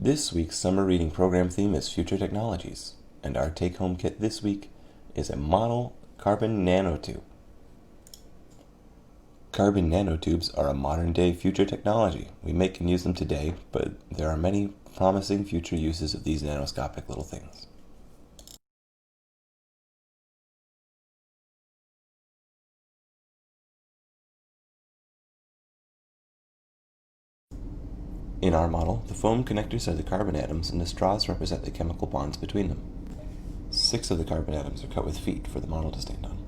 This week's summer reading program theme is Future Technologies, and our take-home kit this week is a model carbon nanotube. Carbon nanotubes are a modern-day future technology. We make and use them today, but there are many promising future uses of these nanoscopic little things. In our model, the foam connectors are the carbon atoms and the straws represent the chemical bonds between them. 6 of the carbon atoms are cut with feet for the model to stand on.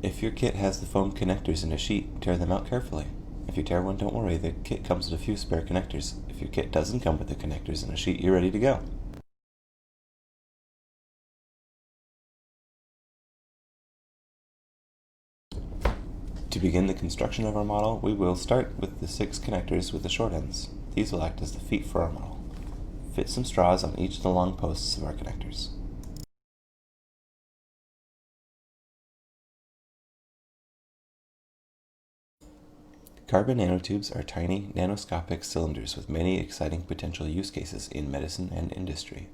If your kit has the foam connectors in a sheet, tear them out carefully. If you tear one, don't worry, the kit comes with a few spare connectors. If your kit doesn't come with the connectors in a sheet, you're ready to go. To begin the construction of our model, we will start with the 6 connectors with the short ends. These will act as the feet for our model. Fit some straws on each of the long posts of our connectors. Carbon nanotubes are tiny, nanoscopic cylinders with many exciting potential use cases in medicine and industry.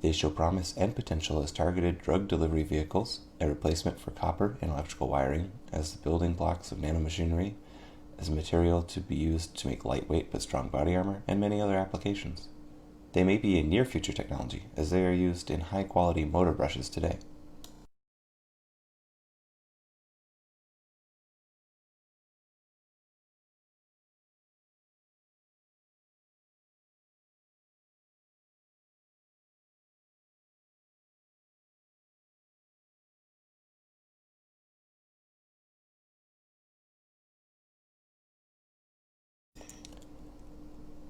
They show promise and potential as targeted drug delivery vehicles, a replacement for copper and electrical wiring, as the building blocks of nanomachinery, as a material to be used to make lightweight but strong body armor, and many other applications. They may be a near-future technology, as they are used in high-quality motor brushes today.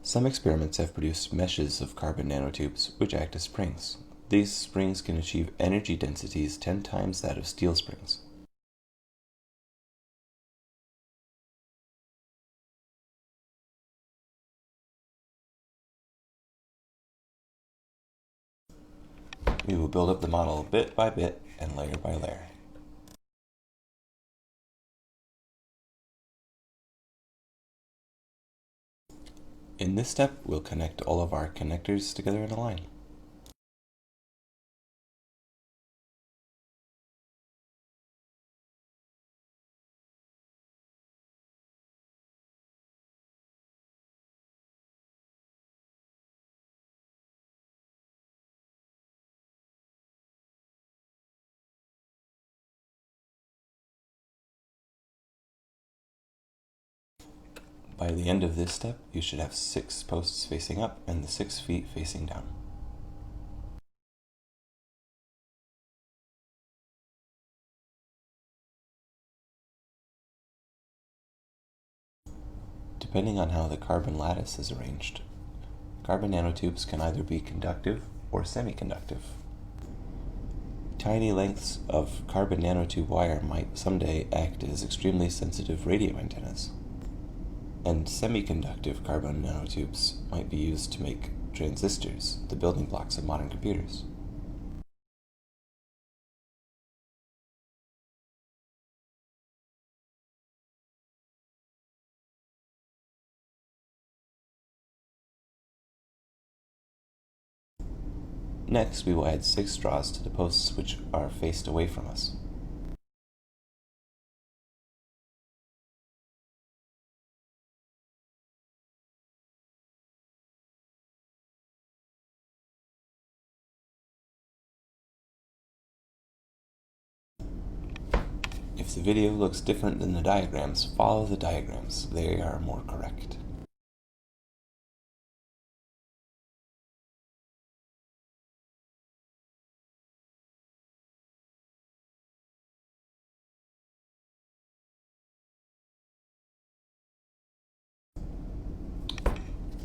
Some experiments have produced meshes of carbon nanotubes, which act as springs. These springs can achieve energy densities 10 times that of steel springs. We will build up the model bit by bit and layer by layer. In this step, we'll connect all of our connectors together in a line. By the end of this step, you should have 6 posts facing up and the 6 feet facing down. Depending on how the carbon lattice is arranged, carbon nanotubes can either be conductive or semiconductive. Tiny lengths of carbon nanotube wire might someday act as extremely sensitive radio antennas. And semiconductive carbon nanotubes might be used to make transistors, the building blocks of modern computers. Next, we will add 6 straws to the posts which are faced away from us. If the video looks different than the diagrams, follow the diagrams. They are more correct.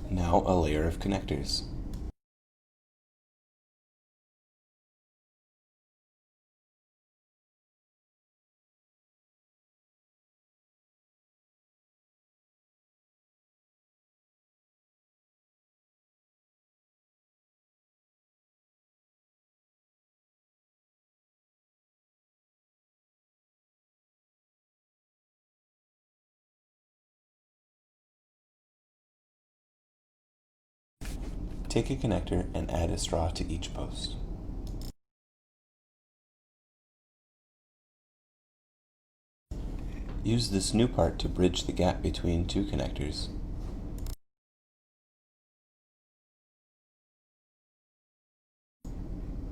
Now a layer of connectors. Take a connector and add a straw to each post. Use this new part to bridge the gap between two connectors.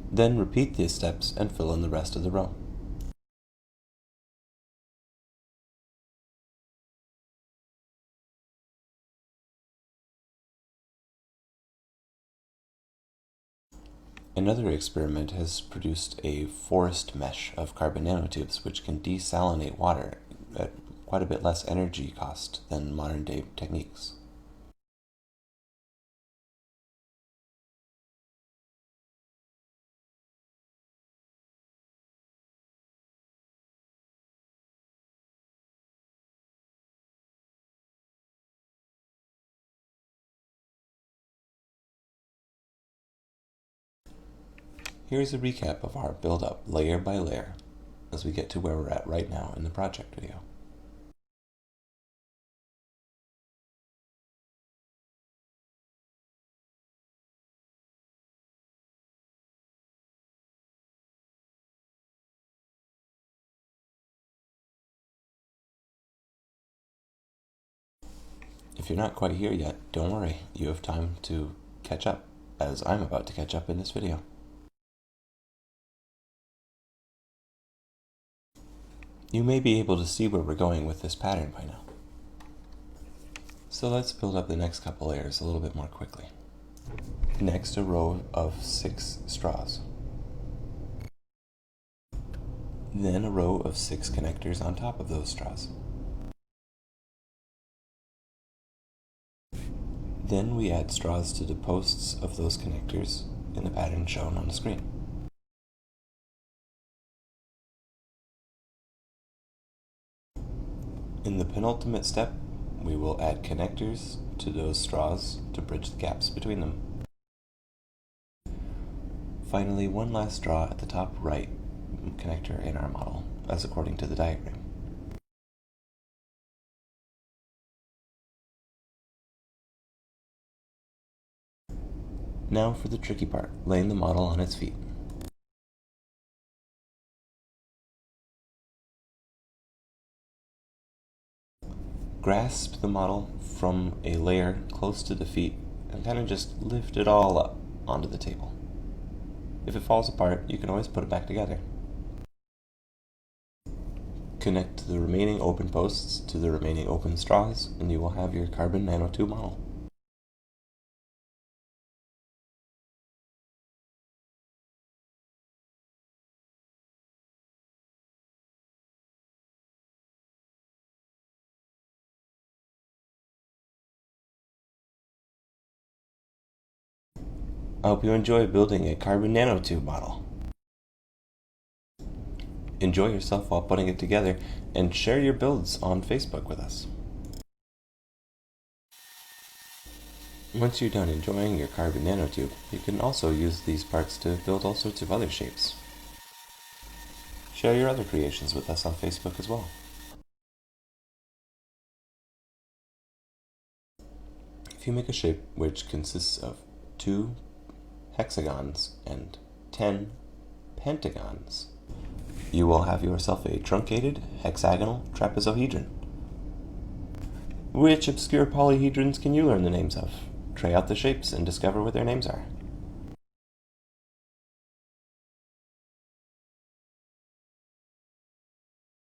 Then repeat these steps and fill in the rest of the row. Another experiment has produced a forest mesh of carbon nanotubes which can desalinate water at quite a bit less energy cost than modern day techniques. Here's a recap of our build-up layer by layer as we get to where we're at right now in the project video. If you're not quite here yet, don't worry, you have time to catch up, as I'm about to catch up in this video. You may be able to see where we're going with this pattern by now. So let's build up the next couple layers a little bit more quickly. Next, a row of 6 straws. Then a row of 6 connectors on top of those straws. Then we add straws to the posts of those connectors in the pattern shown on the screen. In the penultimate step, we will add connectors to those straws to bridge the gaps between them. Finally, one last straw at the top right connector in our model, as according to the diagram. Now for the tricky part, laying the model on its feet. Grasp the model from a layer close to the feet and kind of just lift it all up onto the table. If it falls apart, you can always put it back together. Connect the remaining open posts to the remaining open straws, and you will have your carbon nanotube model. I hope you enjoy building a carbon nanotube model. Enjoy yourself while putting it together, and share your builds on Facebook with us. Once you're done enjoying your carbon nanotube, you can also use these parts to build all sorts of other shapes. Share your other creations with us on Facebook as well. If you make a shape which consists of 2 hexagons and 10 pentagons, you will have yourself a truncated hexagonal trapezohedron. Which obscure polyhedrons can you learn the names of? Try out the shapes and discover what their names are.